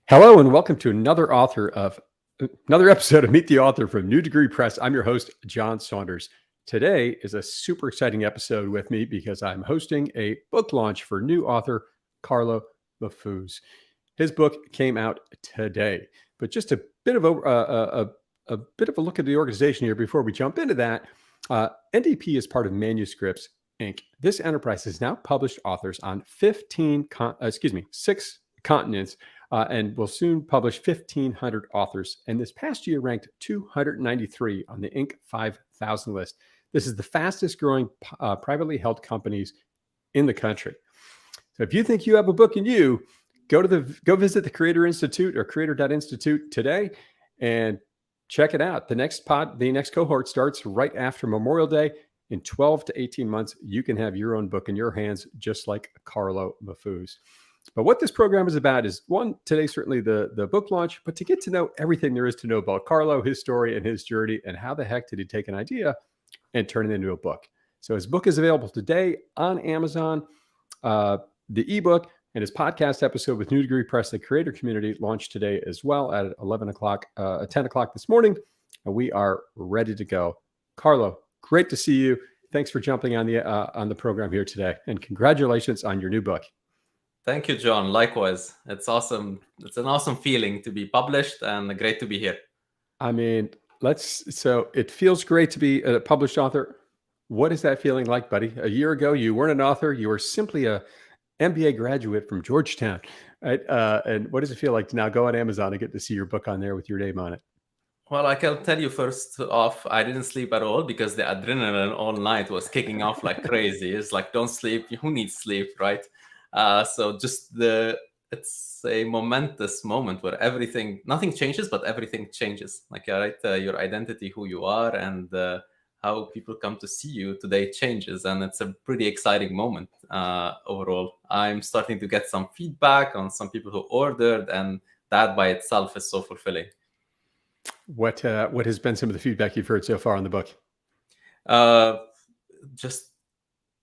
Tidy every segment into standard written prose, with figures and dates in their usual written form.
Hello and welcome to another episode of Meet the Author from New Degree Press. I'm your host, John Saunders. Today is a super exciting episode with me because I'm hosting a book launch for new author Carlo Mahfouz. His book came out today, but just a bit of a look at the organization here before we jump into that. NDP is part of Manuscripts Inc. This enterprise has now published authors on 6 continents. And will soon publish 1,500 authors. And this past year ranked 293 on the Inc. 5,000 list. This is the fastest growing privately held companies in the country. So if you think you have a book in you, go visit the Creator Institute or creator.institute today and check it out. The next cohort starts right after Memorial Day. In 12 to 18 months, you can have your own book in your hands, just like Carlo Mahfouz. But what this program is about is, one, today certainly the book launch, but to get to know everything there is to know about Carlo, his story and his journey, and how the heck did he take an idea and turn it into a book. So his book is available today on Amazon. The ebook and his podcast episode with New Degree Press, the creator community, launched today as well at 10 o'clock this morning. And we are ready to go. Carlo, great to see you. Thanks for jumping on the program here today. And congratulations on your new book. Thank you, John. Likewise. It's awesome. It's an awesome feeling to be published and great to be here. I mean, so it feels great to be a published author. What is that feeling like, buddy? A year ago, you weren't an author. You were simply a MBA graduate from Georgetown, right? And what does it feel like to now go on Amazon and get to see your book on there with your name on it? Well, I can tell you first off, I didn't sleep at all because the adrenaline all night was kicking off like crazy. It's like, don't sleep. Who needs sleep, right? So it's a momentous moment where nothing changes, but everything changes. Like, right, your identity, who you are, and how people come to see you today changes. And it's a pretty exciting moment overall. I'm starting to get some feedback on some people who ordered, and that by itself is so fulfilling. What has been some of the feedback you've heard so far on the book? Just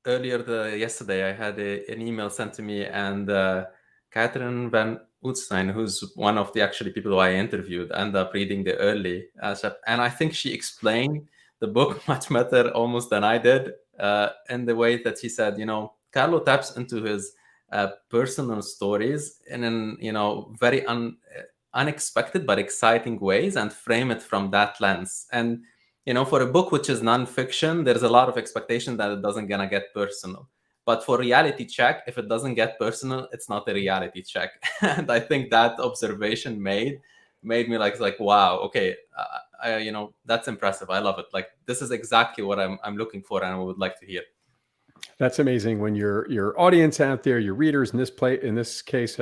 yesterday, I had an email sent to me, and Catherine Van Oudstein, who's one of the actually people who I interviewed, ended up reading the early and I think she explained the book much better almost than I did, in the way that he said, Carlo taps into his personal stories in very unexpected but exciting ways and frame it from that lens. And for a book which is nonfiction, there's a lot of expectation that it doesn't gonna get personal. But for reality check, if it doesn't get personal, it's not a reality check. And I think that observation made me like, wow, okay, that's impressive. I love it. Like, this is exactly what I'm looking for, and I would like to hear. That's amazing when your audience out there, your readers in this case,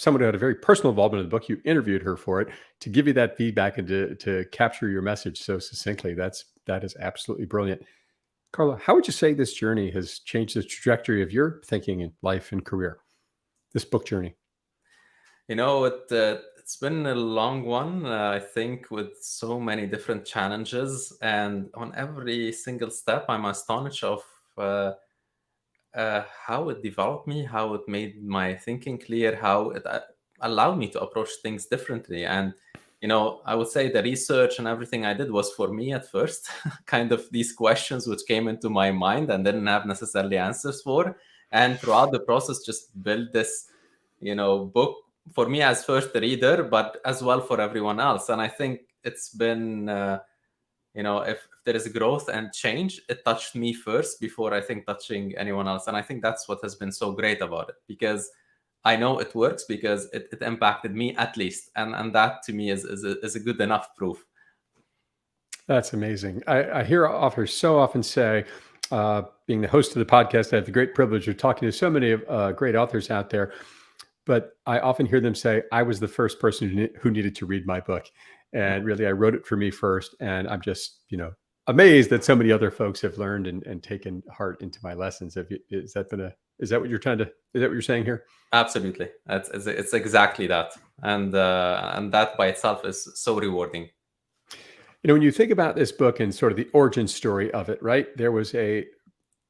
someone who had a very personal involvement in the book, you interviewed her for it to give you that feedback and to capture your message so succinctly. That is absolutely brilliant. Carlo, how would you say this journey has changed the trajectory of your thinking in life and career, this book journey? It's been a long one, I think, with so many different challenges. And on every single step, I'm astonished of how it developed me, how it made my thinking clear, how it allowed me to approach things differently. And, I would say the research and everything I did was for me at first, kind of these questions which came into my mind and didn't have necessarily answers for. And throughout the process, just build this, book for me as first reader, but as well for everyone else. And I think it's been, if there is growth and change, it touched me first before I think touching anyone else. And I think that's what has been so great about it, because I know it works because it impacted me at least. And that to me is a good enough proof. That's amazing. I hear authors so often say, being the host of the podcast, I have the great privilege of talking to so many great authors out there. But I often hear them say, I was the first person who needed to read my book. And really, I wrote it for me first. And I'm just, amazed that so many other folks have learned and taken heart into my lessons. Is that what you're saying here? Absolutely. It's exactly that. And that by itself is so rewarding. When you think about this book and sort of the origin story of it, right? There was a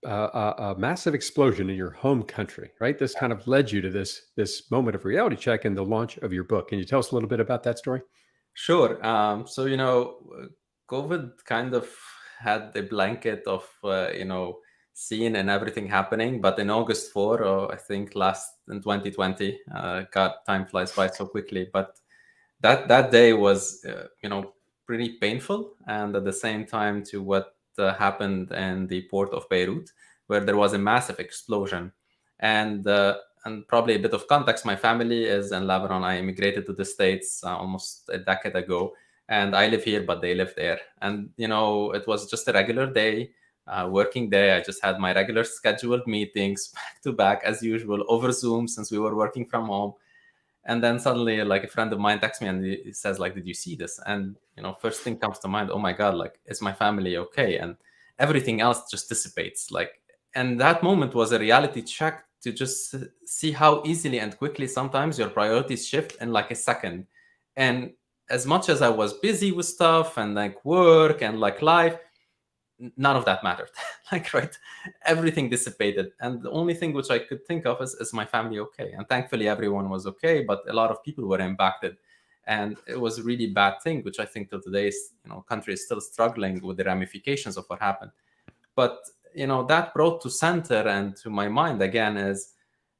a massive explosion in your home country, right? This kind of led you to this moment of reality check and the launch of your book. Can you tell us a little bit about that story? Sure. So, COVID kind of had the blanket of, seeing and everything happening. But in August 4, or I think last in 2020, God, time flies by so quickly. But that day was, pretty painful. And at the same time to what happened in the port of Beirut, where there was a massive explosion. And probably a bit of context, my family is in Lebanon. I immigrated to the States almost a decade ago, and I live here, but they live there. And, it was just a regular day, working day. I just had my regular scheduled meetings back to back as usual over Zoom since we were working from home. And then suddenly, like, a friend of mine texts me and he says, like, did you see this? And, first thing comes to mind, oh my God, like, is my family okay? And everything else just dissipates. Like, and that moment was a reality check to just see how easily and quickly sometimes your priorities shift in like a second. And as much as I was busy with stuff and like work and like life, none of that mattered. Like, right, everything dissipated, and the only thing which I could think of is my family okay? And thankfully everyone was okay, but a lot of people were impacted, and it was a really bad thing, which I think till today's country is still struggling with the ramifications of what happened. But that brought to center and to my mind again is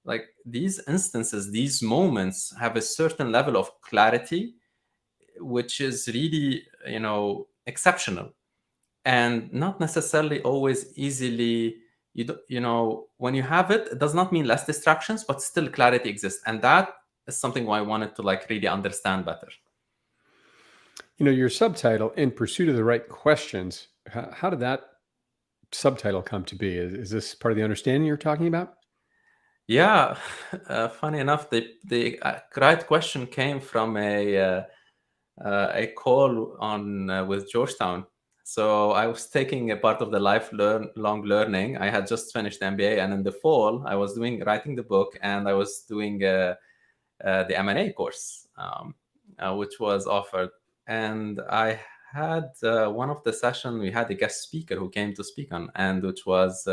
like these instances, these moments have a certain level of clarity which is really exceptional, and not necessarily always easily. When you have it, it does not mean less distractions, but still clarity exists, and that is something I wanted to like really understand better. Your subtitle, In Pursuit of the Right Questions, how did that subtitle come to be? Is this part of the understanding you're talking about? Yeah, funny enough, the right question came from a call on with Georgetown. So I was taking a part of the lifelong learning. I had just finished MBA, and in the fall, I was writing the book, and I was doing the M&A course, which was offered. And I had one of the session, we had a guest speaker who came to speak on, and which was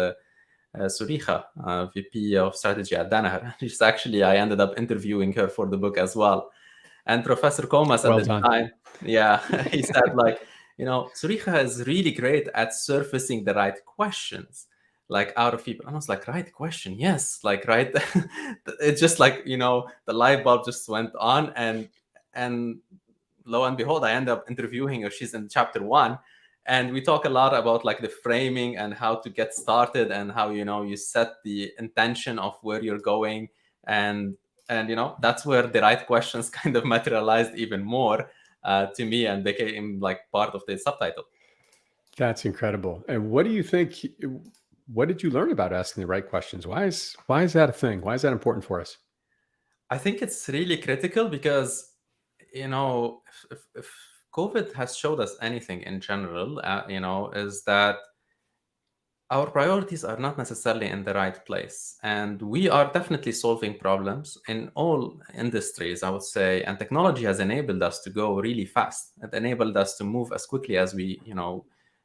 Suriha, VP of Strategy at Danaher. She's actually, I ended up interviewing her for the book as well. And Professor Comas at Well the done. time, yeah, he said, like, Suriha is really great at surfacing the right questions, like out of people. And I was like, right question, yes, like, right. It's just like, the light bulb just went on, and lo and behold, I end up interviewing her. She's in chapter 1. And we talk a lot about like the framing and how to get started, and how you set the intention of where you're going, and that's where the right questions kind of materialized even more to me and became like part of the subtitle. That's incredible. And what do you think? What did you learn about asking the right questions? Why is that a thing? Why is that important for us? I think it's really critical because if COVID has showed us anything in general, is that our priorities are not necessarily in the right place. And we are definitely solving problems in all industries, I would say. And technology has enabled us to go really fast. It enabled us to move as quickly as we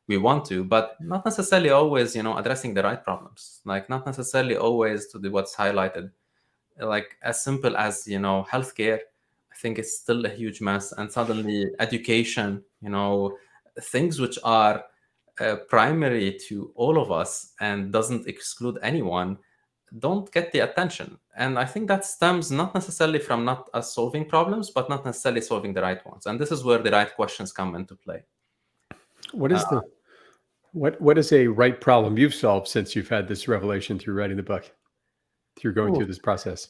want to, but not necessarily always, addressing the right problems. Like, not necessarily always to the what's highlighted. Like, as simple as, healthcare, I think it's still a huge mess. And suddenly education, things which are primary to all of us and doesn't exclude anyone, don't get the attention. And I think that stems not necessarily from not us solving problems, but not necessarily solving the right ones. And this is where the right questions come into play. What is what is a right problem you've solved since you've had this revelation through writing the book, through going Oh, through this process?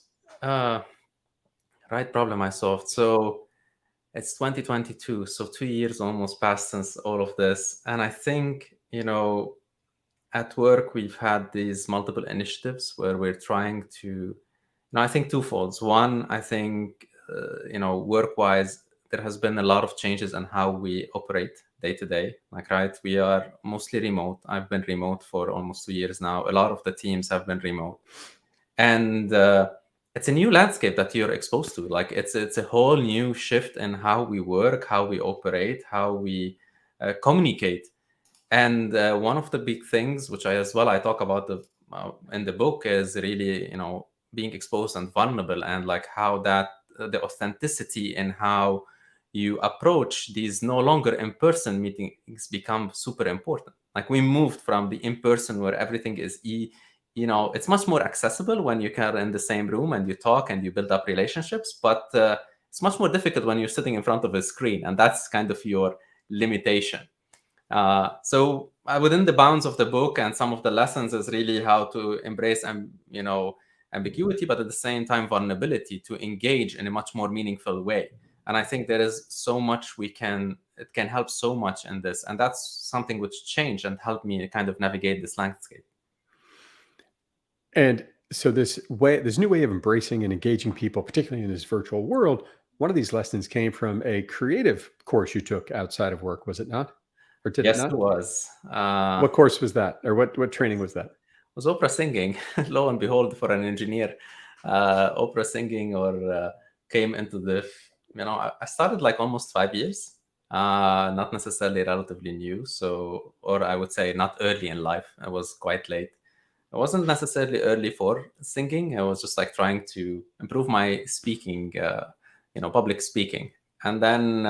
right problem I solved. So it's 2022, so 2 years almost passed since all of this. And I think, at work, we've had these multiple initiatives where we're trying to, I think twofolds. One, I think, work-wise, there has been a lot of changes in how we operate day to day. Like, right, we are mostly remote. I've been remote for almost 2 years now. A lot of the teams have been remote. And it's a new landscape that you're exposed to. Like, it's a whole new shift in how we work, how we operate, how we communicate. And one of the big things, which I talk about in the book, is really, being exposed and vulnerable, and like how that the authenticity in how you approach these no longer in-person meetings become super important. Like we moved from the in-person where everything is it's much more accessible when you are in the same room and you talk and you build up relationships, but it's much more difficult when you're sitting in front of a screen, and that's kind of your limitation. So within the bounds of the book and some of the lessons is really how to embrace ambiguity, but at the same time vulnerability, to engage in a much more meaningful way. And I think there is so much it can help so much in this, and that's something which changed and helped me kind of navigate this landscape. And so this new way of embracing and engaging people, particularly in this virtual world, one of these lessons came from a creative course you took outside of work, was it not? Or did it Yes, not? it was. What course was that? Or what training was that? Was opera singing. Lo and behold, for an engineer, opera singing came into I started like almost 5 years, not necessarily relatively new. So, or I would say not early in life. I was quite late. I wasn't necessarily early for singing. I was just like trying to improve my speaking, public speaking. And then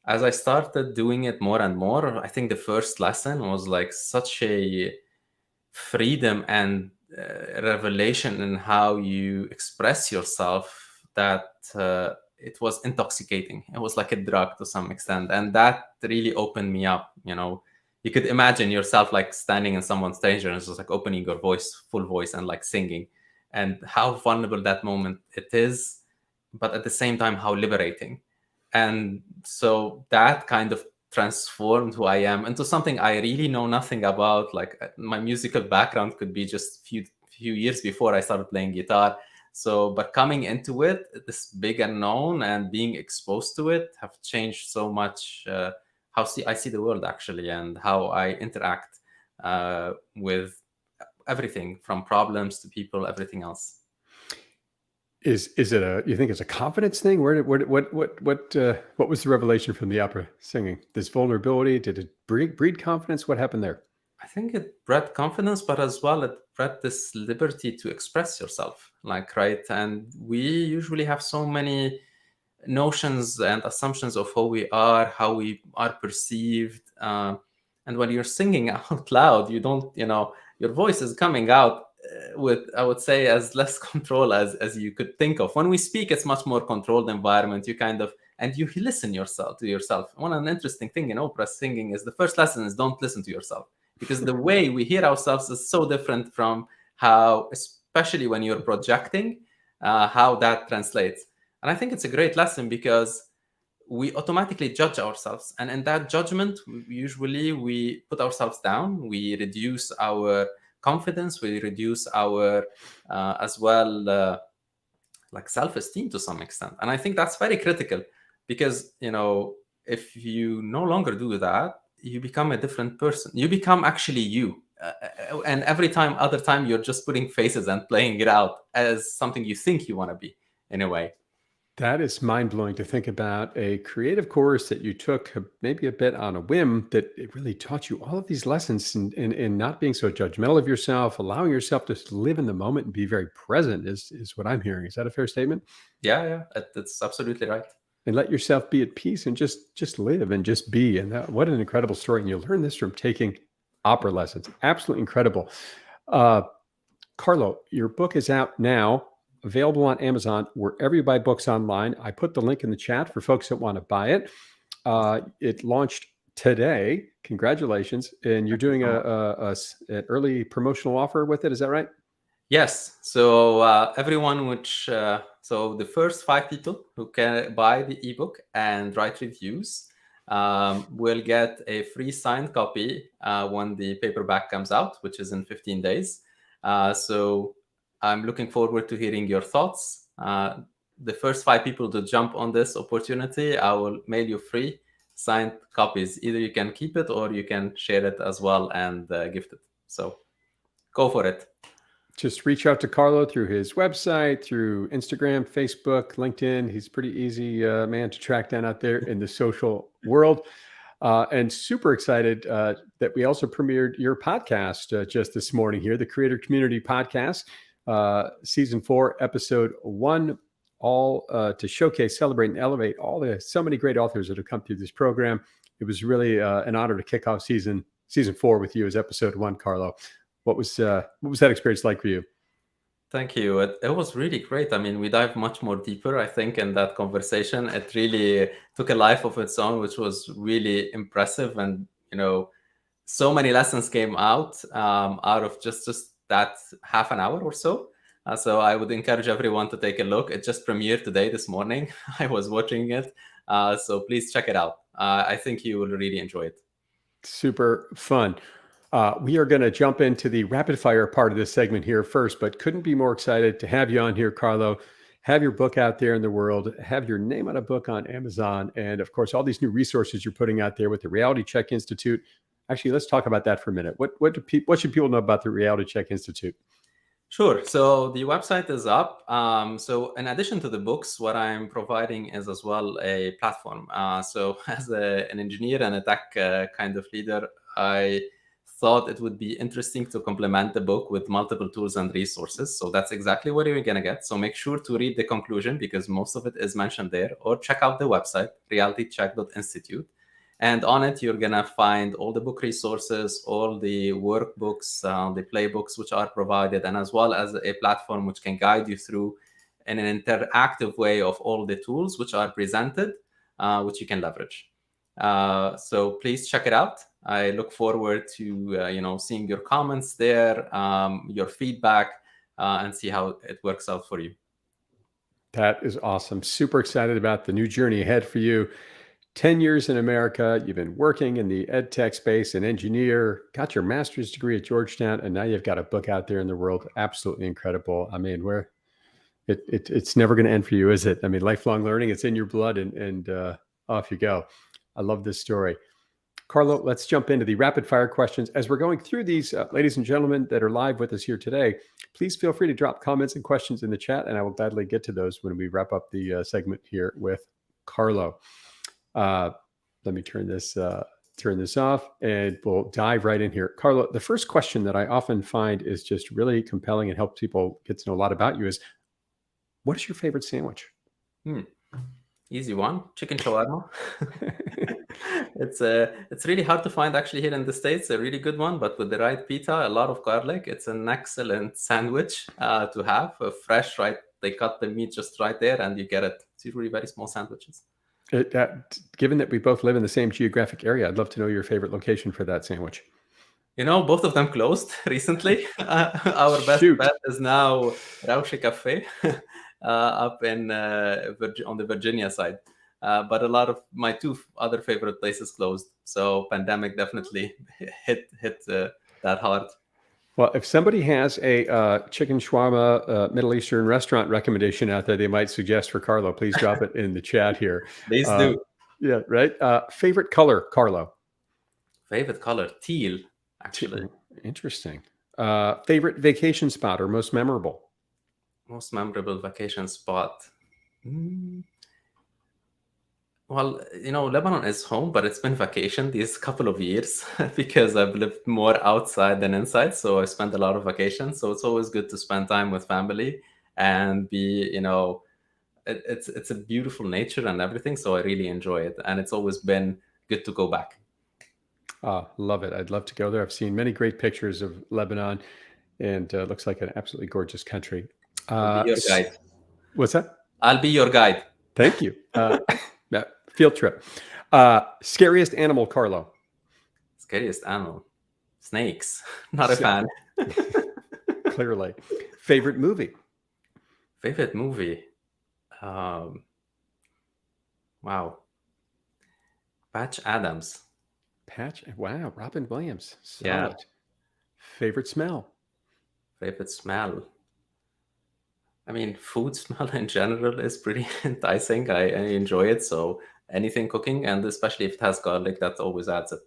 as I started doing it more and more, I think the first lesson was like such a freedom and revelation in how you express yourself that it was intoxicating. It was like a drug to some extent, and that really opened me up. You could imagine yourself like standing in someone's stranger and just like opening your voice, full voice, and like singing, and how vulnerable that moment it is, but at the same time how liberating. And so that kind of transformed who I am into something I really know nothing about. Like my musical background could be just few years before I started playing guitar. So, but coming into it, this big unknown and being exposed to it have changed so much how I see the world actually, and how I interact with everything from problems to people, everything else. Is it you think it's a confidence thing? What was the revelation from the opera singing? This vulnerability, did it breed confidence? What happened there? I think it bred confidence, but as well it bred this liberty to express yourself, like, right? And we usually have so many notions and assumptions of who we are, how we are perceived. And when you're singing out loud, you don't, your voice is coming out with, I would say, as less control as you could think of. When we speak, it's much more controlled environment. You kind of, and you listen to yourself. One interesting thing in opera singing is the first lesson is don't listen to yourself, because the way we hear ourselves is so different from how, especially when you're projecting, how that translates. And I think it's a great lesson because we automatically judge ourselves. And in that judgment, usually we put ourselves down, we reduce our confidence, we reduce our, as well, like self-esteem to some extent. And I think that's very critical because, if you no longer do that, you become a different person. You become actually you. And other time, you're just putting faces and playing it out as something you think you want to be in a way. That is mind-blowing to think about, a creative course that you took maybe a bit on a whim, that it really taught you all of these lessons in not being so judgmental of yourself, allowing yourself to live in the moment and be very present is what I'm hearing. Is that a fair statement? Yeah, that's absolutely right. And let yourself be at peace and just live and just be. And what an incredible story. And you learn this from taking opera lessons. Absolutely incredible. Carlo, your book is out now, available on Amazon, wherever you buy books online. I put the link in the chat for folks that want to buy it. It launched today. Congratulations. And you're doing an early promotional offer with it. Is that right? Yes. So everyone so the first 5 people who can buy the ebook and write reviews will get a free signed copy when the paperback comes out, which is in 15 days. So I'm looking forward to hearing your thoughts. The first 5 people to jump on this opportunity, I will mail you free signed copies. Either you can keep it or you can share it as well and gift it. So go for it. Just reach out to Carlo through his website, through Instagram, Facebook, LinkedIn. He's a pretty easy man to track down out there in the social world. And super excited that we also premiered your podcast just this morning here, the Creator Community Podcast, Season 4, Episode 1, all to showcase, celebrate, and elevate so many great authors that have come through this program. It was really an honor to kick off season 4 with you as Episode 1, Carlo. What was that experience like for you? Thank you. It was really great. I mean, we dive much more deeper, I think, in that conversation. It really took a life of its own, which was really impressive. And, so many lessons came out of just that half an hour or so. So I would encourage everyone to take a look. It just premiered today, this morning. I was watching it. So please check it out. I think you will really enjoy it. Super fun. We are going to jump into the rapid fire part of this segment here first, but couldn't be more excited to have you on here, Carlo. Have your book out there in the world, have your name on a book on Amazon, and of course, all these new resources you're putting out there with the Reality Check Institute. Actually, let's talk about that for a minute. What should people know about the Reality Check Institute? Sure. So the website is up. So in addition to the books, what I'm providing is as well a platform. So as an engineer and a tech kind of leader, I thought it would be interesting to complement the book with multiple tools and resources. So that's exactly what you're going to get. So make sure to read the conclusion because most of it is mentioned there, or check out the website, realitycheck.institute. And on it, you're going to find all the book resources, all the workbooks, the playbooks, which are provided, and as well as a platform which can guide you through in an interactive way of all the tools which are presented, which you can leverage. So please check it out. I look forward to seeing your comments there, your feedback, and see how it works out for you. That is awesome. Super excited about the new journey ahead for you. 10 years in America, you've been working in the ed tech space, an engineer, got your master's degree at Georgetown, and now you've got a book out there in the world. Absolutely incredible. I mean, it's never going to end for you, is it? I mean, lifelong learning, it's in your blood, and off you go. I love this story. Carlo, let's jump into the rapid fire questions. As we're going through these, ladies and gentlemen that are live with us here today, please feel free to drop comments and questions in the chat, and I will gladly get to those when we wrap up the segment here with Carlo. Let me turn this off and we'll dive right in here. Carlo, the first question that I often find is just really compelling and helps people get to know a lot about you is, what is your favorite sandwich? Easy one, chicken shawarma. It's really hard to find actually here in the States, a really good one, but with the right pita, a lot of garlic, it's an excellent sandwich to have, fresh, right? They cut the meat just right there and you get it. It's usually very small sandwiches. Given that we both live in the same geographic area, I'd love to know your favorite location for that sandwich. Both of them closed recently. Our best bet is now Raushi Cafe up in on the Virginia side. But a lot of my two other favorite places closed. So pandemic definitely hit that hard. Well, if somebody has a chicken shawarma Middle Eastern restaurant recommendation out there they might suggest for Carlo, please drop it in the chat here. Please do. Yeah, right. Favorite color, Carlo? Favorite color, teal, actually. Interesting. Favorite vacation spot or most memorable? Most memorable vacation spot. Well, Lebanon is home, but it's been vacation these couple of years because I've lived more outside than inside. So I spent a lot of vacations. So it's always good to spend time with family and be, it's a beautiful nature and everything. So I really enjoy it. And it's always been good to go back. Love it. I'd love to go there. I've seen many great pictures of Lebanon and it looks like an absolutely gorgeous country. I'll be your guide. What's that? I'll be your guide. Thank you. Field trip. Scariest animal, Carlo? Scariest animal? Snakes. Not a fan. Clearly. Favorite movie? Favorite movie? Wow. Patch Adams. Wow. Robin Williams. Solid. Yeah. Favorite smell? Favorite smell? I mean, food smell in general is pretty enticing. I enjoy it. So anything cooking, and especially if it has garlic, that always adds it.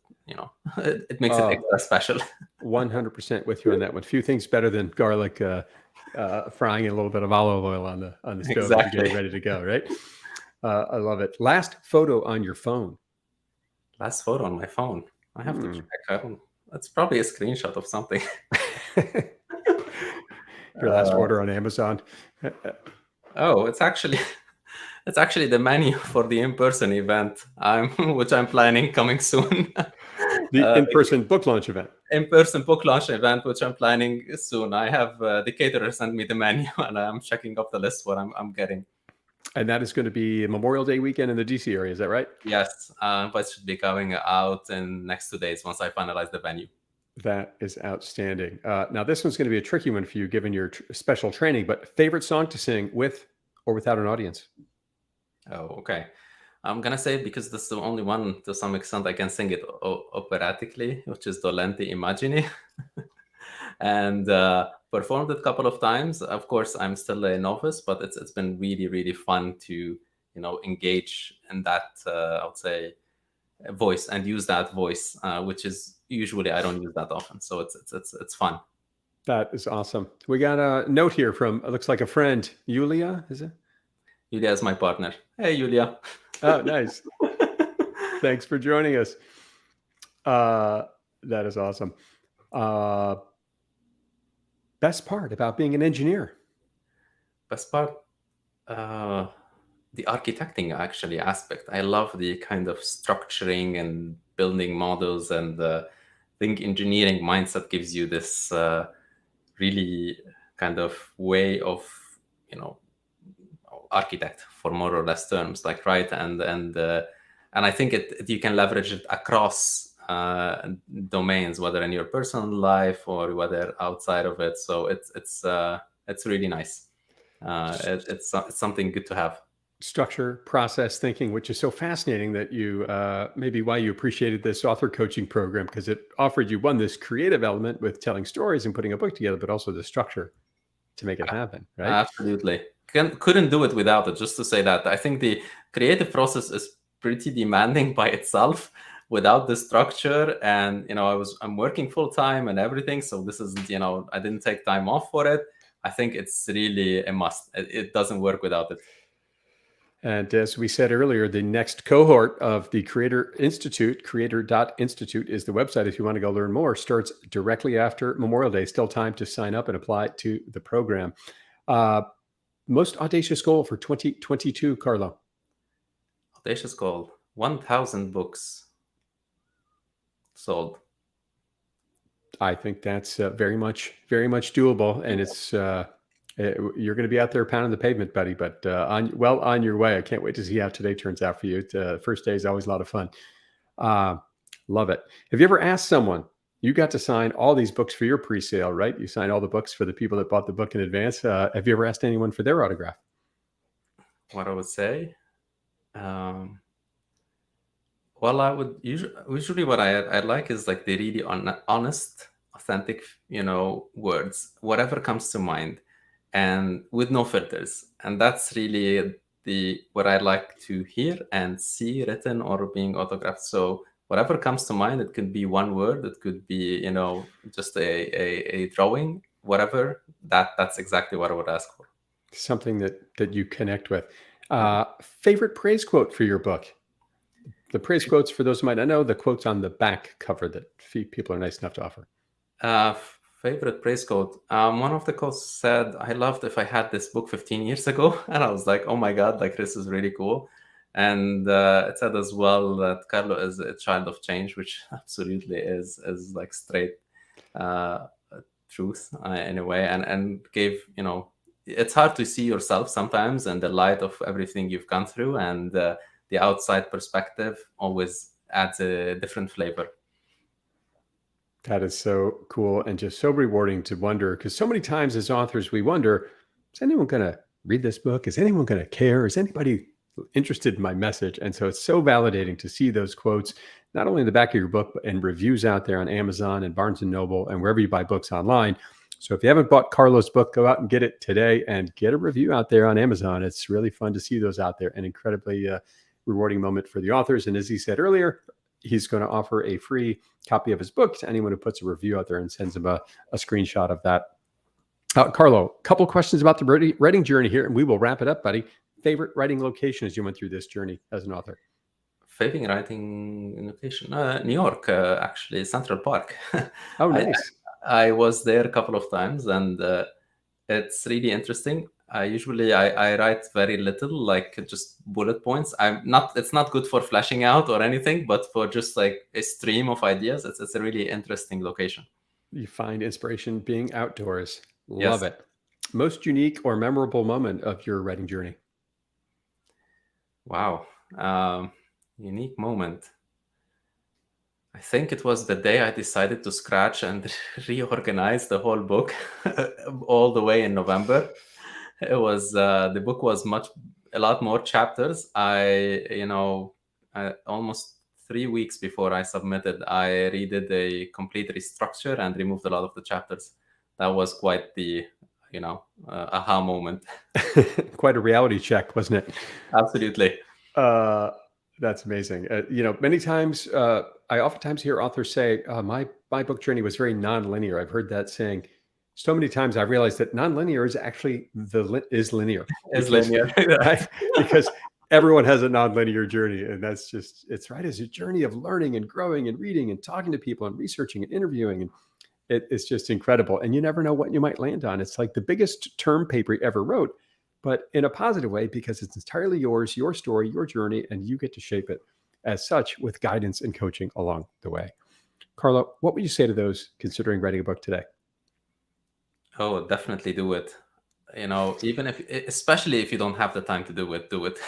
It makes it extra special. 100% with you on that one. Few things better than garlic frying in a little bit of olive oil on the stove Exactly. to get it ready to go. Right. I love it. Last photo on your phone. Last photo on my phone. I have to Hmm. check. I don't. That's probably a screenshot of something. Your last Uh, order on Amazon. oh, it's actually the menu for the in-person event which I'm planning coming soon. The in-person book launch event. In-person book launch event, which I'm planning soon. I have the caterer send me the menu, and I'm checking off the list what I'm getting. And that is going to be Memorial Day weekend in the DC area. Is that right? Yes, but should be going out in next 2 days once I finalize the venue. That is outstanding. Now, this one's going to be a tricky one for you given your special training, but favorite song to sing with or without an audience? Oh, okay. I'm gonna say, because this is the only one to some extent I can sing it operatically, which is Dolente Immagini, and performed it a couple of times. Of course, I'm still a novice, but it's been really fun to engage in that I would say voice and use that voice, which is usually I don't use that often. So it's fun. That is awesome. We got a note here from, it looks like a friend, Yulia, is it? Yulia is my partner. Hey, Yulia. Oh, nice. Thanks for joining us. That is awesome. Best part about being an engineer? Best part, the architecting actually aspect. I love the kind of structuring and building models, and I think engineering mindset gives you this really kind of way of architect, for more or less terms, like, right, and I think you can leverage it across domains, whether in your personal life or whether outside of it. So it's really nice. It's something good to have. Structure, process thinking, which is so fascinating that you maybe why you appreciated this author coaching program, because it offered you, one, this creative element with telling stories and putting a book together, but also the structure to make it happen, right? Absolutely. Couldn't do it without it. Just to say that I think the creative process is pretty demanding by itself without the structure. And I'm working full time and everything, so this isn't, I didn't take time off for it. I think it's really a must. It doesn't work without it. And as we said earlier, the next cohort of the Creator Institute, creator.institute is the website if you want to go learn more, starts directly after Memorial Day. Still time to sign up and apply to the program. Most audacious goal for 2022, Carlo? Audacious goal, 1,000 books sold. I think that's very much doable. And it's you're going to be out there pounding the pavement, buddy, but on your way. I can't wait to see how today turns out for you. First day is always a lot of fun. Love it. Have you ever asked someone, you got to sign all these books for your pre-sale, right? You signed all the books for the people that bought the book in advance. Have you ever asked anyone for their autograph? What I would say, well, I would usually what I like is like the really honest, authentic, words, whatever comes to mind, and with no filters. And that's really what I like to hear and see written or being autographed. So whatever comes to mind, it could be one word, it could be just a drawing, whatever. That's exactly what I would ask for. Something that you connect with. Favorite praise quote for your book? The praise quotes, for those who might not know, the quotes on the back cover that people are nice enough to offer. Favorite praise quote. One of the quotes said, "I loved if I had this book 15 years ago." And I was like, oh my God, like, this is really cool. And it said as well that Carlo is a child of change, which absolutely is like straight truth in a way, and gave, it's hard to see yourself sometimes in the light of everything you've gone through, and the outside perspective always adds a different flavor. That is so cool and just so rewarding to wonder, because so many times as authors, we wonder, is anyone going to read this book? Is anyone going to care? Is anybody interested in my message? And so it's so validating to see those quotes, not only in the back of your book, but in reviews out there on Amazon and Barnes & Noble and wherever you buy books online. So if you haven't bought Carlo's book, go out and get it today and get a review out there on Amazon. It's really fun to see those out there, an incredibly rewarding moment for the authors. And as he said earlier, he's going to offer a free copy of his book to anyone who puts a review out there and sends him a screenshot of that. Carlo, a couple questions about the writing journey here, and we will wrap it up, buddy. Favorite writing location as you went through this journey as an author? favorite writing location, New York, actually, Central Park. Oh, I, nice. I was there a couple of times, and it's really interesting. I write very little, like just bullet points. It's not good for flashing out or anything, but for just like a stream of ideas, it's a really interesting location. You find inspiration being outdoors. Love Yes. it. Most unique or memorable moment of your writing journey? Wow. Unique moment. I think it was the day I decided to scratch and reorganize the whole book all the way in November. It was the book was a lot more chapters. Almost 3 weeks before I submitted, I redid a complete restructure and removed a lot of the chapters. That was quite the aha moment. Quite a reality check, wasn't it? Absolutely. That's amazing. Many times, I oftentimes hear authors say, my book journey was very nonlinear. I've heard that saying so many times. I realized that nonlinear is actually is linear It's because, linear. right? Because everyone has a nonlinear journey, and that's just it's right. It's a journey of learning and growing and reading and talking to people and researching and interviewing, and it's just incredible. And you never know what you might land on. It's like the biggest term paper you ever wrote, but in a positive way, because it's entirely yours, your story, your journey, and you get to shape it as such with guidance and coaching along the way. Carlo, what would you say to those considering writing a book today? Oh, definitely do it. Especially if you don't have the time to do it, do it.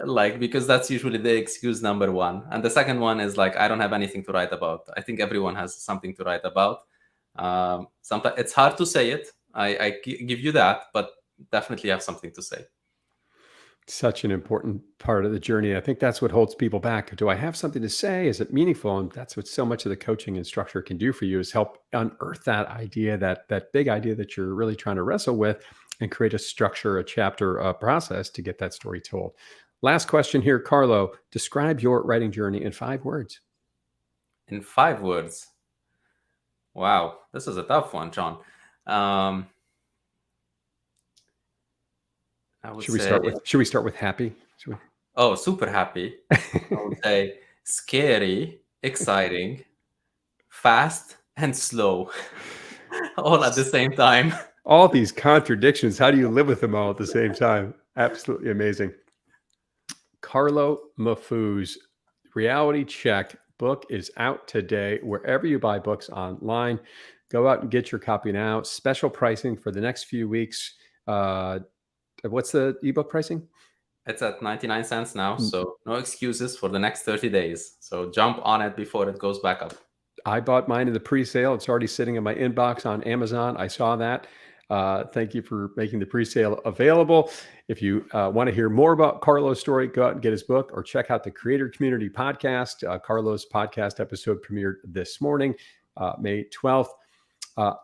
Like, because that's usually the excuse number one. And the second one is like, I don't have anything to write about. I think everyone has something to write about. Sometimes it's hard to say it. I give you that, but definitely have something to say. Such an important part of the journey. I think that's what holds people back. Do I have something to say? Is it meaningful? And that's what so much of the coaching and structure can do for you, is help unearth that idea, that big idea that you're really trying to wrestle with, and create a structure, a chapter, a process to get that story told. Last question here, Carlo. Describe your writing journey in 5 words. In 5 words. Wow, this is a tough one, John. I would Should we say, start with happy? oh, super happy. I would say scary, exciting, fast, and slow, all at the same time. All these contradictions. How do you live with them all at the same time? Absolutely amazing. Carlo Mahfouz, Reality Check book is out today wherever you buy books online. Go out and get your copy now. Special pricing for the next few weeks. What's the ebook pricing? It's at 99 cents now, so no excuses for the next 30 days. So jump on it before it goes back up. I bought mine in the pre-sale. It's already sitting in my inbox on Amazon. I saw that. Thank you for making the pre-sale available. If you want to hear more about Carlo's story, go out and get his book, or check out the Creator Community podcast. Carlo's podcast episode premiered this morning, May 12th.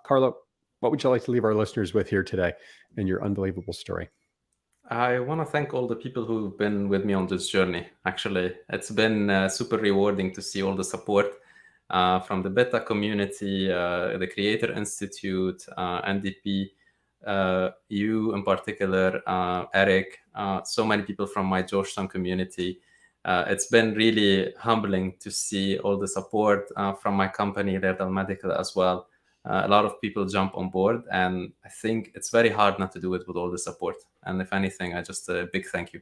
Carlo, what would you like to leave our listeners with here today in your unbelievable story? I want to thank all the people who've been with me on this journey. Actually, it's been super rewarding to see all the support from the beta community, the Creator Institute, NDP, you in particular, Eric, so many people from my Georgetown community. It's been really humbling to see all the support from my company, Rerdal Medical, as well. A lot of people jump on board, and I think it's very hard not to do it with all the support. And if anything, I just a big thank you.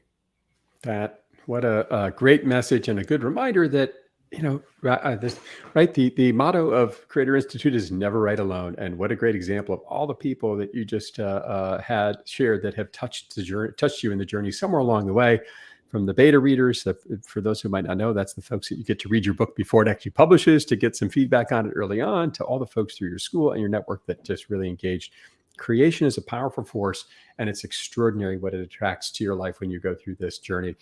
What a great message, and a good reminder that, the motto of Creator Institute is never write alone. And what a great example of all the people that you just had shared that have touched you in the journey somewhere along the way. From the beta readers, for those who might not know, that's the folks that you get to read your book before it actually publishes, to get some feedback on it early on, to all the folks through your school and your network that just really engaged. Creation is a powerful force, and it's extraordinary what it attracts to your life when you go through this journey.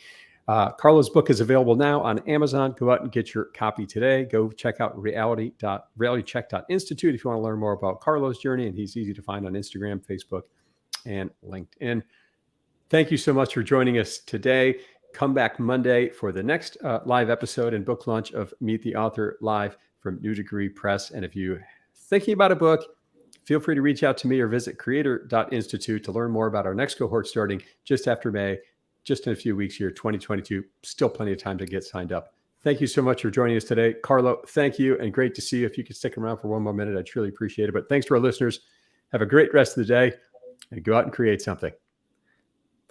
Carlo's book is available now on Amazon. Go out and get your copy today. Go check out realitycheck.institute if you want to learn more about Carlo's journey, and he's easy to find on Instagram, Facebook, and LinkedIn. Thank you so much for joining us today. Come back Monday for the next live episode and book launch of Meet the Author live from New Degree Press. And if you're thinking about a book, feel free to reach out to me or visit creator.institute to learn more about our next cohort starting just after May just in a few weeks here, 2022, still plenty of time to get signed up. Thank you so much for joining us today. Carlo, thank you, and great to see you. If you could stick around for one more minute, I'd truly appreciate it. But thanks to our listeners. Have a great rest of the day, and go out and create something.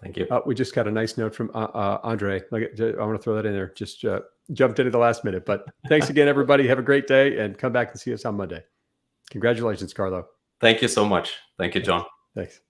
Thank you. We just got a nice note from Andre. I want to throw that in there. Just jumped in at the last minute. But thanks again, everybody. Have a great day, and come back and see us on Monday. Congratulations, Carlo. Thank you so much. Thank you, John. Thanks.